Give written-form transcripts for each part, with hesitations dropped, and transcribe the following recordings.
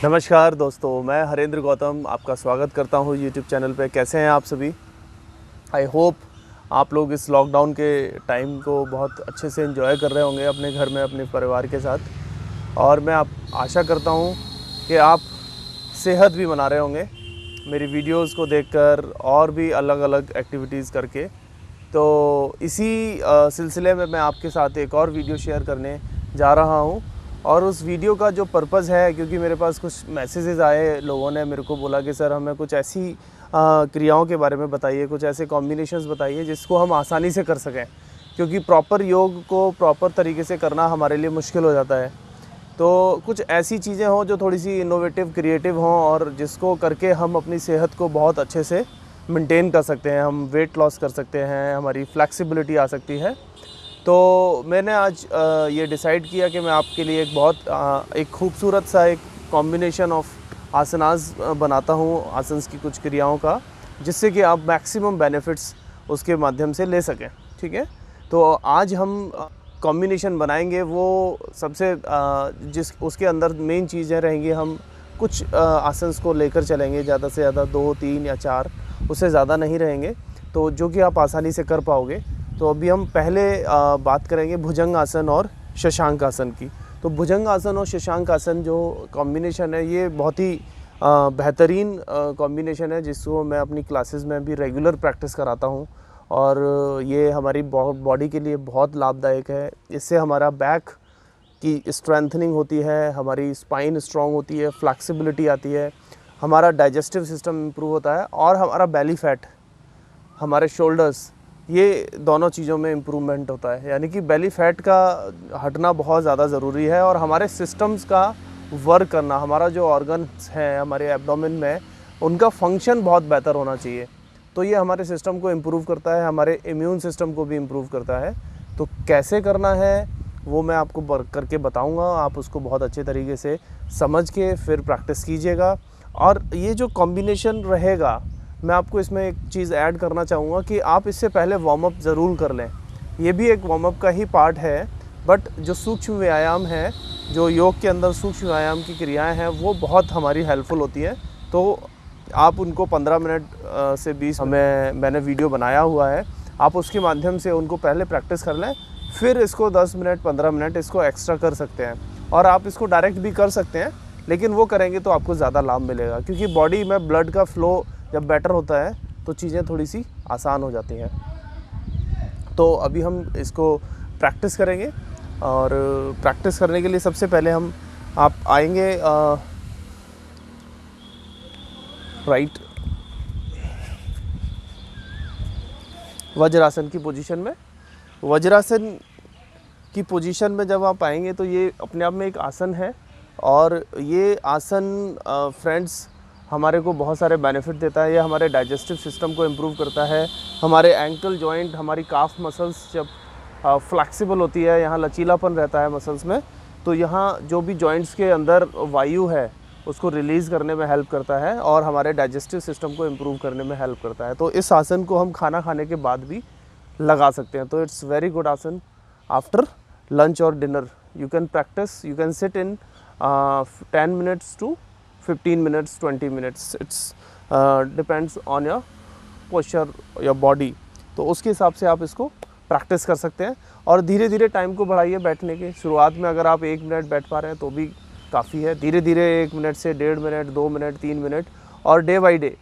नमस्कार दोस्तों, मैं हरेंद्र गौतम आपका स्वागत करता हूँ यूट्यूब चैनल पे। कैसे हैं आप सभी? आई होप आप लोग इस लॉकडाउन के टाइम को बहुत अच्छे से एंजॉय कर रहे होंगे अपने घर में अपने परिवार के साथ। और मैं आशा करता हूँ कि आप सेहत भी बना रहे होंगे मेरी वीडियोस को देखकर और भी अलग अलग एक्टिविटीज़ करके। तो इसी सिलसिले में मैं आपके साथ एक और वीडियो शेयर करने जा रहा हूँ। और उस वीडियो का जो पर्पज़ है, क्योंकि मेरे पास कुछ मैसेजेस आए, लोगों ने मेरे को बोला कि सर हमें कुछ ऐसी क्रियाओं के बारे में बताइए, कुछ ऐसे कॉम्बिनेशंस बताइए जिसको हम आसानी से कर सकें, क्योंकि प्रॉपर योग को प्रॉपर तरीके से करना हमारे लिए मुश्किल हो जाता है। तो कुछ ऐसी चीज़ें हों जो थोड़ी सी इनोवेटिव क्रिएटिव हों और जिसको करके हम अपनी सेहत को बहुत अच्छे से मेंटेन कर सकते हैं, हम वेट लॉस कर सकते हैं, हमारी फ्लेक्सिबिलिटी आ सकती है। तो मैंने आज ये डिसाइड किया कि मैं आपके लिए एक खूबसूरत सा एक कॉम्बिनेशन ऑफ आसनास बनाता हूँ, आसन्स की कुछ क्रियाओं का, जिससे कि आप मैक्सिमम बेनिफिट्स उसके माध्यम से ले सकें। ठीक है, तो आज हम कॉम्बिनेशन बनाएंगे। वो सबसे उसके अंदर मेन चीज़ें रहेंगी, हम कुछ आसन्स को लेकर चलेंगे, ज़्यादा से ज़्यादा 2, 3 या 4, उससे ज़्यादा नहीं रहेंगे, तो जो कि आप आसानी से कर पाओगे। तो अभी हम पहले बात करेंगे भुजंग आसन और शशांक आसन की। तो भुजंग आसन और शशांक आसन जो कॉम्बिनेशन है, ये बहुत ही बेहतरीन कॉम्बिनेशन है, जिसको मैं अपनी क्लासेस में भी रेगुलर प्रैक्टिस कराता हूँ। और ये हमारी बॉडी के लिए बहुत लाभदायक है। इससे हमारा बैक की स्ट्रेंथनिंग होती है, हमारी स्पाइन स्ट्रॉन्ग होती है, फ्लेक्सिबिलिटी आती है, हमारा डाइजेस्टिव सिस्टम इम्प्रूव होता है और हमारा बेली फैट, हमारे शोल्डर्स, ये दोनों चीज़ों में इम्प्रूवमेंट होता है। यानी कि बेली फैट का हटना बहुत ज़्यादा ज़रूरी है और हमारे सिस्टम्स का वर्क करना, हमारा जो ऑर्गन्स हैं हमारे एब्डोमेन में, उनका फंक्शन बहुत बेहतर होना चाहिए। तो ये हमारे सिस्टम को इम्प्रूव करता है, हमारे इम्यून सिस्टम को भी इम्प्रूव करता है। तो कैसे करना है वो मैं आपको करके बताऊँगा। आप उसको बहुत अच्छे तरीके से समझ के फिर प्रैक्टिस कीजिएगा। और ये जो कॉम्बिनेशन रहेगा, मैं आपको इसमें एक चीज़ ऐड करना चाहूँगा कि आप इससे पहले वार्म अप ज़रूर कर लें। ये भी एक वार्म अप का ही पार्ट है, बट जो सूक्ष्म व्यायाम है, जो योग के अंदर सूक्ष्म व्यायाम की क्रियाएं हैं, वो बहुत हमारी हेल्पफुल होती हैं। तो आप उनको 15 मिनट से 20 मैंने वीडियो बनाया हुआ है, आप उसके माध्यम से उनको पहले प्रैक्टिस कर लें, फिर इसको 10 मिनट 15 मिनट इसको एक्स्ट्रा कर सकते हैं। और आप इसको डायरेक्ट भी कर सकते हैं, लेकिन वो करेंगे तो आपको ज़्यादा लाभ मिलेगा, क्योंकि बॉडी में ब्लड का फ्लो जब बेटर होता है तो चीज़ें थोड़ी सी आसान हो जाती हैं। तो अभी हम इसको प्रैक्टिस करेंगे। और प्रैक्टिस करने के लिए सबसे पहले आप आएंगे राइट वज्रासन की पोजीशन में। वज्रासन की पोजीशन में जब आप आएंगे तो ये अपने आप में एक आसन है, और ये आसन फ्रेंड्स हमारे को बहुत सारे बेनिफिट देता है। ये हमारे डाइजेस्टिव सिस्टम को इम्प्रूव करता है। हमारे एंकल जॉइंट, हमारी काफ मसल्स जब फ्लेक्सिबल होती है, यहाँ लचीलापन रहता है मसल्स में, तो यहाँ जो भी जॉइंट्स के अंदर वायु है उसको रिलीज़ करने में हेल्प करता है और हमारे डाइजेस्टिव सिस्टम को इम्प्रूव करने में हेल्प करता है। तो इस आसन को हम खाना खाने के बाद भी लगा सकते हैं। तो इट्स वेरी गुड आसन आफ्टर लंच और dinner. You can practice, you can sit in 10 minutes to 15 minutes, 20 minutes. It's depends on your posture, your body. तो उसके हिसाब से आप इसको प्रैक्टिस कर सकते हैं और धीरे धीरे टाइम को बढ़ाइए बैठने के। शुरुआत में अगर आप 1 मिनट बैठ पा रहे हैं तो भी काफ़ी है। धीरे धीरे 1 मिनट से 1.5 मिनट, 2 मिनट, 3 मिनट, और डे बाई डे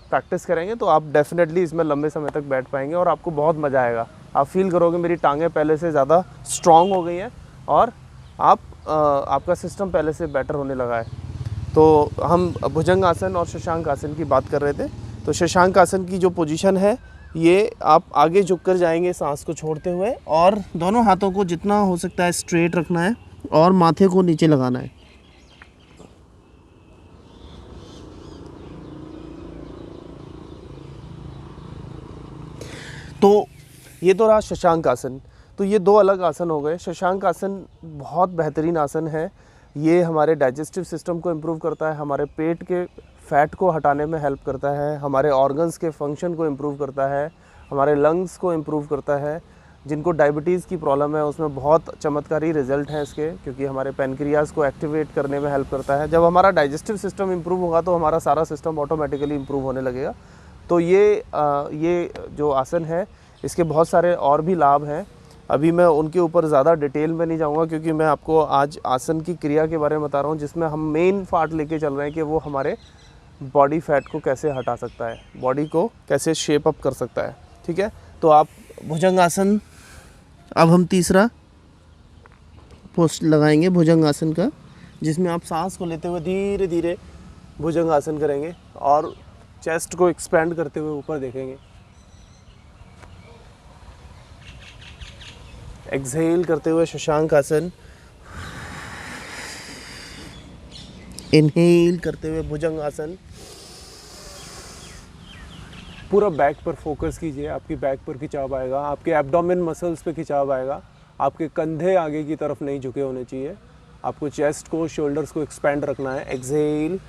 प्रैक्टिस करेंगे तो आप डेफिनेटली इसमें लंबे समय तक बैठ पाएंगे और आपको बहुत मज़ा आएगा। आप फील करोगे मेरी टांगें पहले से ज़्यादा स्ट्रॉन्ग हो गई हैं और आपका सिस्टम पहले से बेटर होने लगा है। तो हम भुजंग आसन और शशांक आसन की बात कर रहे थे। तो शशांक आसन की जो पोजीशन है, ये आप आगे झुक कर जाएंगे सांस को छोड़ते हुए, और दोनों हाथों को जितना हो सकता है स्ट्रेट रखना है और माथे को नीचे लगाना है। तो ये तो रहा शशांक आसन। तो ये 2 अलग आसन हो गए। शशांक आसन बहुत बेहतरीन आसन है। ये हमारे डाइजेस्टिव सिस्टम को इम्प्रूव करता है, हमारे पेट के फैट को हटाने में हेल्प करता है, हमारे ऑर्गन्स के फंक्शन को इम्प्रूव करता है, हमारे लंग्स को इम्प्रूव करता है, जिनको डायबिटीज़ की प्रॉब्लम है उसमें बहुत चमत्कारी रिजल्ट है इसके, क्योंकि हमारे पैनक्रियाज को एक्टिवेट करने में हेल्प करता है। जब हमारा डाइजेस्टिव सिस्टम इम्प्रूव होगा तो हमारा सारा सिस्टम ऑटोमेटिकली इम्प्रूव होने लगेगा। तो ये जो आसन है इसके बहुत सारे और भी लाभ हैं। अभी मैं उनके ऊपर ज़्यादा डिटेल में नहीं जाऊँगा, क्योंकि मैं आपको आज आसन की क्रिया के बारे में बता रहा हूँ, जिसमें हम मेन पार्ट लेके चल रहे हैं कि वो हमारे बॉडी फैट को कैसे हटा सकता है, बॉडी को कैसे शेप अप कर सकता है। ठीक है, तो आप भुजंगासन, अब हम तीसरा पोस्ट लगाएंगे भुजंगासन का, जिसमें आप सांस को लेते हुए धीरे धीरे भुजंगासन करेंगे और चेस्ट को एक्सपेंड करते हुए ऊपर देखेंगे। एक्सहेल करते हुए शशांक आसन, इनहेल करते हुए भुजंग आसन। पूरा बैक पर फोकस कीजिए, आपकी बैक पर खिंचाव आएगा, आपके एब्डोमेन मसल्स पे खिंचाव आएगा, आपके कंधे आगे की तरफ नहीं झुके होने चाहिए, आपको चेस्ट को, शोल्डर्स को एक्सपेंड रखना है। एक्सहेल,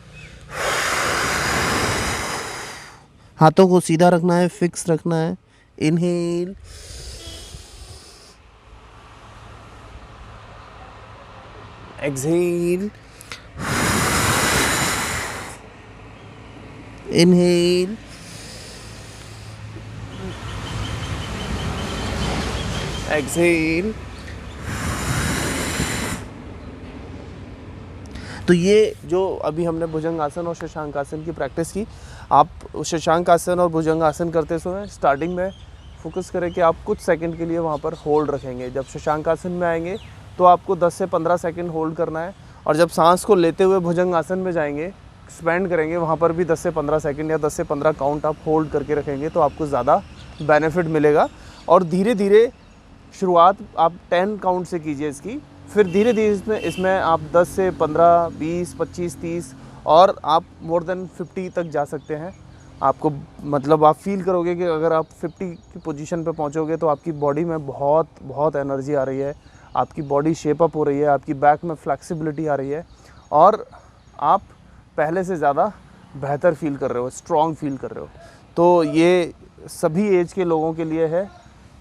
हाथों को सीधा रखना है, फिक्स रखना है। Inhale, exhale, inhale, exhale. तो ये जो अभी हमने भुजंगासन और शशांकासन की प्रैक्टिस की, आप शशांकासन और भुजंगासन करते समय स्टार्टिंग में फोकस करें कि आप कुछ सेकंड के लिए वहाँ पर होल्ड रखेंगे। जब शशांकासन में आएंगे तो आपको 10 से 15 सेकंड होल्ड करना है, और जब सांस को लेते हुए भुजंगासन में जाएंगे, एक्सपेंड करेंगे, वहाँ पर भी 10 से 15 सेकंड या 10 से 15 काउंट आप होल्ड करके रखेंगे तो आपको ज़्यादा बेनिफिट मिलेगा। और धीरे धीरे शुरुआत आप 10 काउंट से कीजिए इसकी, फिर धीरे धीरे इसमें आप 10 से 15, 20, 25, 30 और आप मोर देन 50 तक जा सकते हैं। आपको मतलब आप फील करोगे कि अगर आप 50 की पोजीशन पे पहुंचोगे तो आपकी बॉडी में बहुत बहुत एनर्जी आ रही है, आपकी बॉडी शेप अप हो रही है, आपकी बैक में फ्लेक्सिबिलिटी आ रही है और आप पहले से ज़्यादा बेहतर फील कर रहे हो, स्ट्रॉन्ग फील कर रहे हो। तो ये सभी एज के लोगों के लिए है,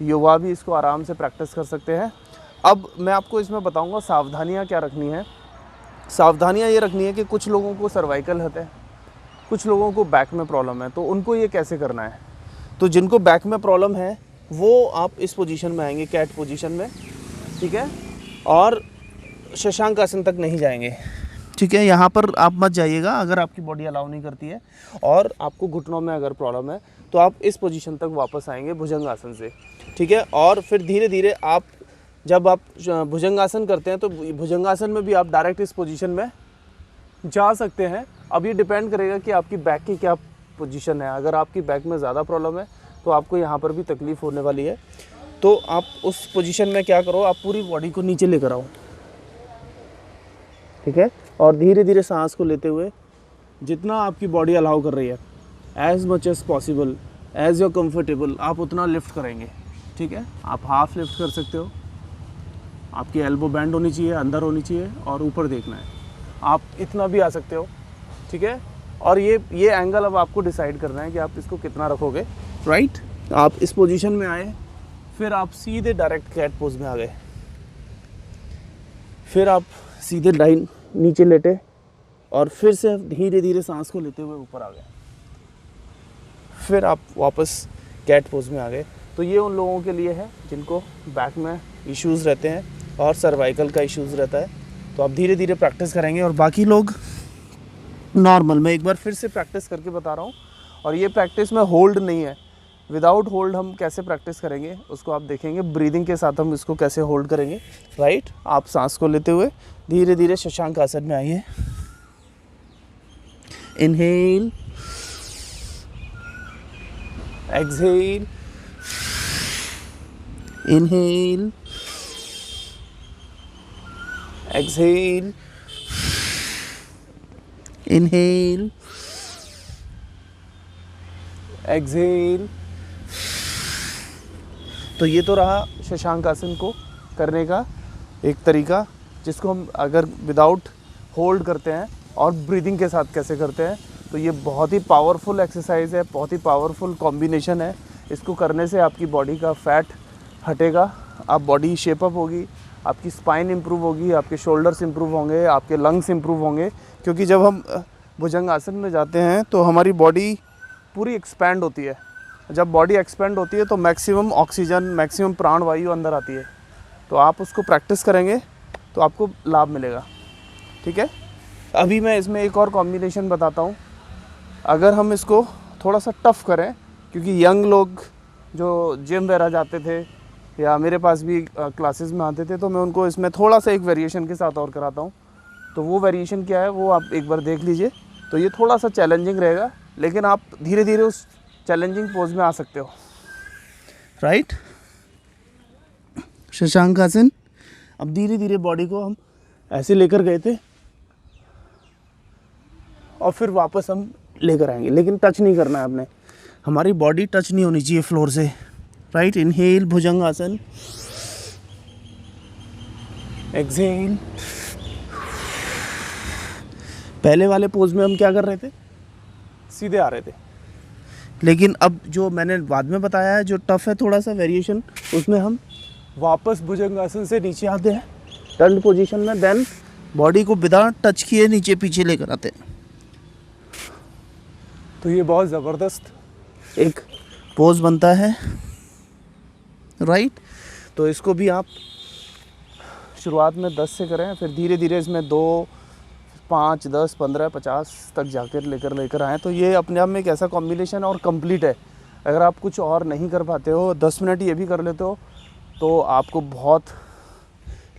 युवा भी इसको आराम से प्रैक्टिस कर सकते हैं। अब मैं आपको इसमें बताऊंगा सावधानियां क्या रखनी है। सावधानियां ये रखनी है कि कुछ लोगों को सर्वाइकल होता है, कुछ लोगों को बैक में प्रॉब्लम है, तो उनको ये कैसे करना है। तो जिनको बैक में प्रॉब्लम है वो आप इस पोजीशन में आएंगे, कैट पोजीशन में, ठीक है, और शशांक आसन तक नहीं जाएंगे, ठीक है। यहाँ पर आप मत जाइएगा अगर आपकी बॉडी अलाउ नहीं करती है, और आपको घुटनों में अगर प्रॉब्लम है तो आप इस पोजीशन तक वापस आएंगे भुजंगासन से, ठीक है। और फिर धीरे धीरे आप जब आप भुजंगासन करते हैं तो भुजंगासन में भी आप डायरेक्ट इस पोजीशन में जा सकते हैं। अब ये डिपेंड करेगा कि आपकी बैक की क्या पोजीशन है। अगर आपकी बैक में ज़्यादा प्रॉब्लम है तो आपको यहाँ पर भी तकलीफ़ होने वाली है। तो आप उस पोजीशन में क्या करो, आप पूरी बॉडी को नीचे लेकर आओ, ठीक है, और धीरे धीरे सांस को लेते हुए जितना आपकी बॉडी अलाउ कर रही है, as much as possible, as your comfortable, आप उतना लिफ्ट करेंगे, ठीक है। आप हाफ लिफ्ट कर सकते हो, आपकी एल्बो बैंड होनी चाहिए, अंदर होनी चाहिए और ऊपर देखना है। आप इतना भी आ सकते हो, ठीक है। और ये एंगल अब आपको डिसाइड करना है कि आप इसको कितना रखोगे, राइट। आप इस पोजीशन में आए, फिर आप सीधे डायरेक्ट कैट पोज में आ गए, फिर आप सीधे लाइन नीचे लेटे और फिर से धीरे धीरे सांस को लेते हुए ऊपर आ गए, फिर आप वापस कैट पोज में आ गए। तो ये उन लोगों के लिए है जिनको बैक में इश्यूज़ रहते हैं और सर्वाइकल का इश्यूज़ रहता है। तो आप धीरे धीरे प्रैक्टिस करेंगे और बाकी लोग नॉर्मल। मैं एक बार फिर से प्रैक्टिस करके बता रहा हूँ, और ये प्रैक्टिस में होल्ड नहीं है, विदाउट होल्ड हम कैसे प्रैक्टिस करेंगे उसको आप देखेंगे। ब्रीदिंग के साथ हम इसको कैसे होल्ड करेंगे, राइट। आप सांस को लेते हुए धीरे धीरे शशांक आसन में आइए। Inhale, exhale, inhale, exhale, inhale, exhale. तो ये तो रहा शशांक आसन को करने का एक तरीका, जिसको हम अगर विदाउट होल्ड करते हैं और ब्रीदिंग के साथ कैसे करते हैं। तो ये बहुत ही पावरफुल एक्सरसाइज है, बहुत ही पावरफुल कॉम्बिनेशन है। इसको करने से आपकी बॉडी का फैट हटेगा, आप बॉडी शेप अप होगी, आपकी स्पाइन इम्प्रूव होगी, आपके शोल्डर्स इम्प्रूव होंगे, आपके लंग्स इम्प्रूव होंगे। क्योंकि जब हम भुजंग आसन में जाते हैं तो हमारी बॉडी पूरी एक्सपैंड होती है। जब बॉडी एक्सपैंड होती है तो मैक्सिमम ऑक्सीजन, मैक्सिमम प्राणवायु अंदर आती है। तो आप उसको प्रैक्टिस करेंगे तो आपको लाभ मिलेगा। ठीक है, अभी मैं इसमें एक और कॉम्बिनेशन बताता हूँ। अगर हम इसको थोड़ा सा टफ़ करें, क्योंकि यंग लोग जो जिम वगैरह जाते थे या मेरे पास भी क्लासेस में आते थे, तो मैं उनको इसमें थोड़ा सा एक वेरिएशन के साथ और कराता हूँ। तो वो वेरिएशन क्या है वो आप एक बार देख लीजिए। तो ये थोड़ा सा चैलेंजिंग रहेगा, लेकिन आप धीरे धीरे उस चैलेंजिंग पोज में आ सकते हो। राइट, शशांक आसन। अब धीरे धीरे बॉडी को हम ऐसे लेकर गए थे और फिर वापस हम लेकर आएंगे, लेकिन टच नहीं करना है आपने। हमारी बॉडी टच नहीं होनी चाहिए फ्लोर से। राइट, इनहेल भुजंग आसन, एक्सहेल। पहले वाले पोज में हम क्या कर रहे थे, सीधे आ रहे थे, लेकिन अब जो मैंने बाद में बताया है जो टफ है थोड़ा सा वेरिएशन, उसमें हम वापस भुजंग आसन से नीचे आते हैं टर्न पोजीशन में, देन बॉडी को बिना टच किए नीचे पीछे लेकर आते हैं। तो ये बहुत ज़बरदस्त एक पोज बनता है। राइट, तो इसको भी आप शुरुआत में 10 से करें, फिर धीरे धीरे इसमें 2, 5, 10, 15, 50 तक जाकर लेकर आएँ। तो ये अपने आप में एक ऐसा कॉम्बिनेशन और कंप्लीट है। अगर आप कुछ और नहीं कर पाते हो, 10 मिनट ये भी कर लेते हो, तो आपको बहुत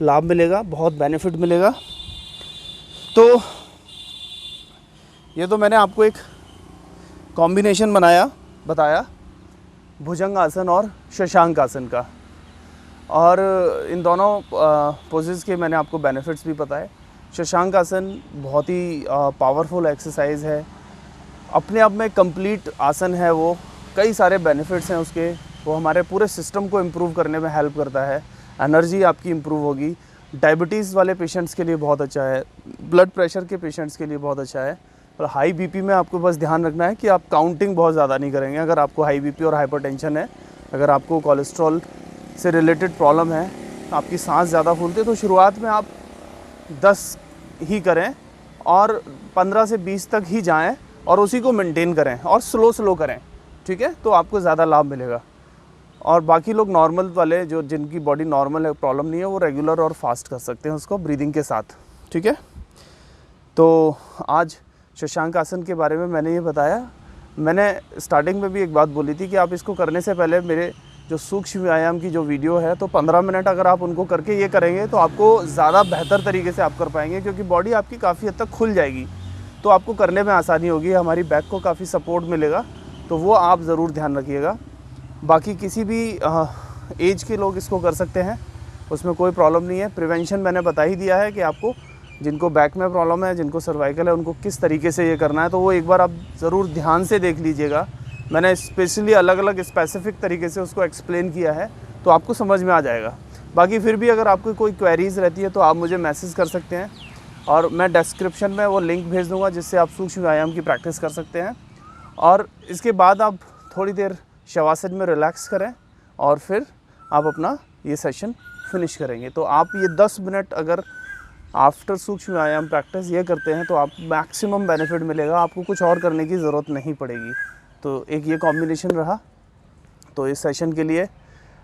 लाभ मिलेगा, बहुत बेनिफिट मिलेगा। तो ये तो मैंने आपको एक कॉम्बिनेशन बताया भुजंग आसन और शशांक आसन का, और इन दोनों पोजेस के मैंने आपको बेनिफिट्स भी बताए। शशांक आसन बहुत ही पावरफुल एक्सरसाइज है, अपने आप में कंप्लीट आसन है। वो कई सारे बेनिफिट्स हैं उसके। वो हमारे पूरे सिस्टम को इम्प्रूव करने में हेल्प करता है, एनर्जी आपकी इम्प्रूव होगी। डायबिटीज़ वाले पेशेंट्स के लिए बहुत अच्छा है, ब्लड प्रेशर के पेशेंट्स के लिए बहुत अच्छा है। और हाई बीपी में आपको बस ध्यान रखना है कि आप काउंटिंग बहुत ज़्यादा नहीं करेंगे। अगर आपको हाई बीपी और हाइपरटेंशन है, अगर आपको कोलेस्ट्रॉल से रिलेटेड प्रॉब्लम है, आपकी सांस ज़्यादा फूलती है, तो शुरुआत में आप 10 ही करें और 15 से 20 तक ही जाएं और उसी को मेंटेन करें और स्लो करें। ठीक है, तो आपको ज़्यादा लाभ मिलेगा। और बाकी लोग नॉर्मल वाले जो जिनकी बॉडी नॉर्मल है, प्रॉब्लम नहीं है, वो रेगुलर और फास्ट कर सकते हैं उसको ब्रीदिंग के साथ। ठीक है, तो आज शशांक आसन के बारे में मैंने ये बताया। मैंने स्टार्टिंग में भी एक बात बोली थी कि आप इसको करने से पहले मेरे जो सूक्ष्म व्यायाम की जो वीडियो है, तो 15 मिनट अगर आप उनको करके ये करेंगे तो आपको ज़्यादा बेहतर तरीके से आप कर पाएंगे, क्योंकि बॉडी आपकी काफ़ी हद तक खुल जाएगी, तो आपको करने में आसानी होगी, हमारी बैक को काफ़ी सपोर्ट मिलेगा। तो वो आप ज़रूर ध्यान रखिएगा। बाकी किसी भी एज के लोग इसको कर सकते हैं, उसमें कोई प्रॉब्लम नहीं है। प्रिवेंशन मैंने बता ही दिया है कि आपको जिनको बैक में प्रॉब्लम है, जिनको सर्वाइकल है, उनको किस तरीके से ये करना है, तो वो एक बार आप ज़रूर ध्यान से देख लीजिएगा। मैंने स्पेशली अलग अलग स्पेसिफिक तरीके से उसको एक्सप्लेन किया है, तो आपको समझ में आ जाएगा। बाकी फिर भी अगर आपको कोई क्वेरीज़ रहती है तो आप मुझे मैसेज कर सकते हैं, और मैं डिस्क्रिप्शन में वो लिंक भेज दूँगा जिससे आप सूक्ष्म व्यायाम की प्रैक्टिस कर सकते हैं। और इसके बाद आप थोड़ी देर शवासन में रिलैक्स करें और फिर आप अपना ये सेशन फिनिश करेंगे। तो आप ये 10 मिनट अगर आफ्टर सूक्ष्म व्यायाम प्रैक्टिस ये करते हैं तो आप मैक्सिमम बेनिफिट मिलेगा, आपको कुछ और करने की ज़रूरत नहीं पड़ेगी। तो एक ये कॉम्बिनेशन रहा। तो इस सेशन के लिए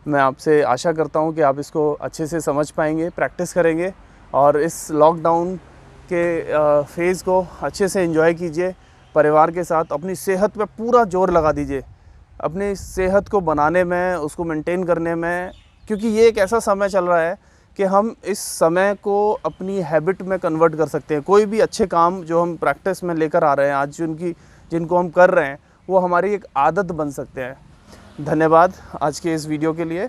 मैं आपसे आशा करता हूँ कि आप इसको अच्छे से समझ पाएंगे, प्रैक्टिस करेंगे, और इस लॉकडाउन के फेज़ को अच्छे से एंजॉय कीजिए परिवार के साथ। अपनी सेहत पे पूरा जोर लगा दीजिए, अपनी सेहत को बनाने में, उसको मेंटेन करने में, क्योंकि ये एक ऐसा समय चल रहा है कि हम इस समय को अपनी हैबिट में कन्वर्ट कर सकते हैं। कोई भी अच्छे काम जो हम प्रैक्टिस में लेकर आ रहे हैं आज, जिनको हम कर रहे हैं, वो हमारी एक आदत बन सकते हैं। धन्यवाद आज के इस वीडियो के लिए।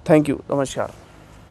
थैंक यू, नमस्कार।